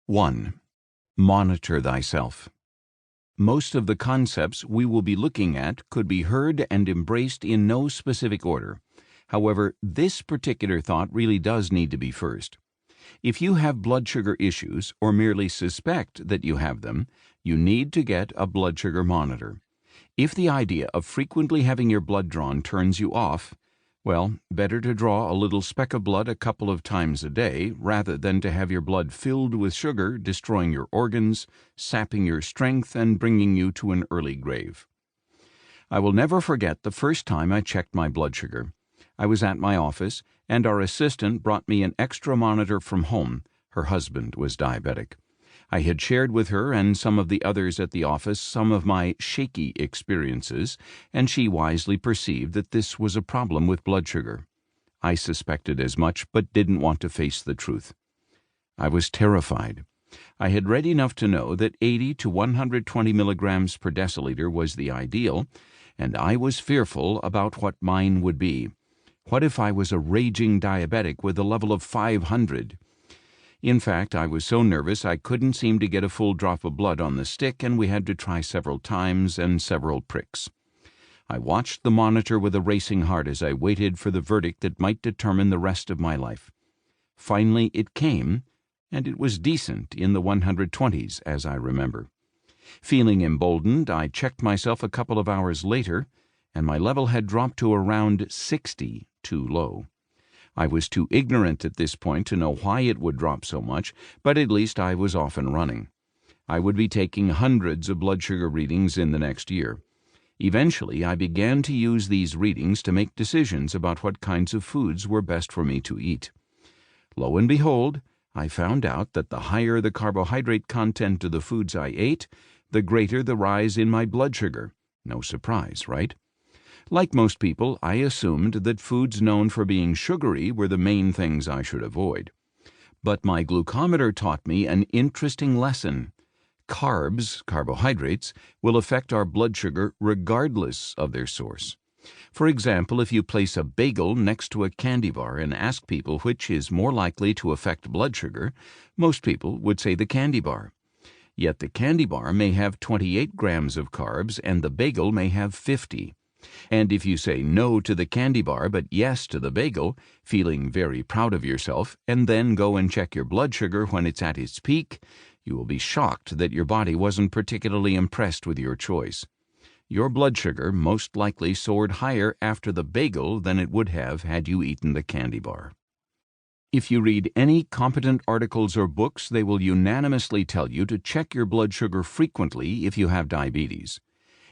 1. Monitor thyself. Most of the concepts we will be looking at could be heard and embraced in no specific order. However, this particular thought really does need to be first. If you have blood sugar issues or merely suspect that you have them, you need to get a blood sugar monitor. If the idea of frequently having your blood drawn turns you off, well, better to draw a little speck of blood a couple of times a day rather than to have your blood filled with sugar, destroying your organs, sapping your strength, and bringing you to an early grave. I will never forget the first time I checked my blood sugar. I was at my office, and our assistant brought me an extra monitor from home. Her husband was diabetic. I had shared with her and some of the others at the office some of my shaky experiences, and she wisely perceived that this was a problem with blood sugar. I suspected as much, but didn't want to face the truth. I was terrified. I had read enough to know that 80 to 120 milligrams per deciliter was the ideal, and I was fearful about what mine would be. What if I was a raging diabetic with a level of 500? In fact, I was so nervous I couldn't seem to get a full drop of blood on the stick, and we had to try several times and several pricks. I watched the monitor with a racing heart as I waited for the verdict that might determine the rest of my life. Finally it came, and it was decent in the 120s, as I remember. Feeling emboldened, I checked myself a couple of hours later, and my level had dropped to around 60, too low. I was too ignorant at this point to know why it would drop so much, but at least I was off and running. I would be taking hundreds of blood sugar readings in the next year. Eventually, I began to use these readings to make decisions about what kinds of foods were best for me to eat. Lo and behold, I found out that the higher the carbohydrate content of the foods I ate, the greater the rise in my blood sugar. No surprise, right? Like most people, I assumed that foods known for being sugary were the main things I should avoid. But my glucometer taught me an interesting lesson. Carbs, carbohydrates, will affect our blood sugar regardless of their source. For example, if you place a bagel next to a candy bar and ask people which is more likely to affect blood sugar, most people would say the candy bar. Yet the candy bar may have 28 grams of carbs and the bagel may have 50. And if you say no to the candy bar but yes to the bagel, feeling very proud of yourself, and then go and check your blood sugar when it's at its peak, you will be shocked that your body wasn't particularly impressed with your choice. Your blood sugar most likely soared higher after the bagel than it would have had you eaten the candy bar. If you read any competent articles or books, they will unanimously tell you to check your blood sugar frequently if you have diabetes.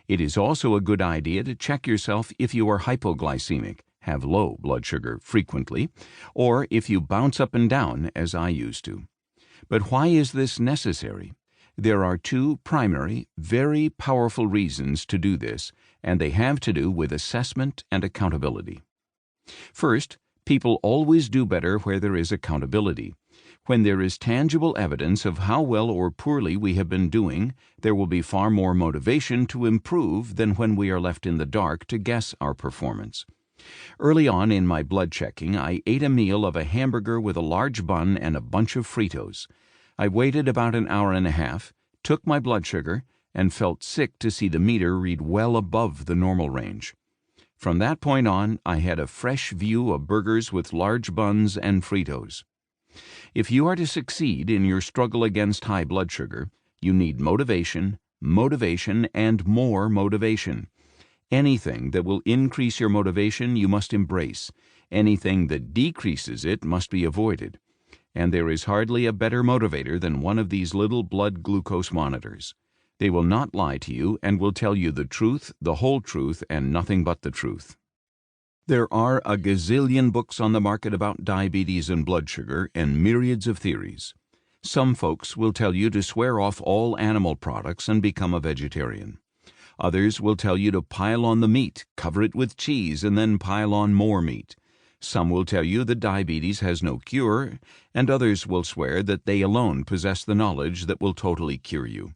It is also a good idea to check yourself if you are hypoglycemic, have low blood sugar frequently, or if you bounce up and down, as I used to. But why is this necessary? There are two primary, very powerful reasons to do this, and they have to do with assessment and accountability. First, people always do better where there is accountability. When there is tangible evidence of how well or poorly we have been doing, there will be far more motivation to improve than when we are left in the dark to guess our performance. Early on in my blood checking, I ate a meal of a hamburger with a large bun and a bunch of Fritos. I waited about an hour and a half, took my blood sugar, and felt sick to see the meter read well above the normal range. From that point on, I had a fresh view of burgers with large buns and Fritos. If you are to succeed in your struggle against high blood sugar, you need motivation, and more motivation. Anything that will increase your motivation you must embrace. Anything that decreases it must be avoided. And there is hardly a better motivator than one of these little blood glucose monitors. They will not lie to you and will tell you the truth, the whole truth, and nothing but the truth. There are a gazillion books on the market about diabetes and blood sugar and myriads of theories. Some folks will tell you to swear off all animal products and become a vegetarian. Others will tell you to pile on the meat, cover it with cheese, and then pile on more meat. Some will tell you that diabetes has no cure, and others will swear that they alone possess the knowledge that will totally cure you.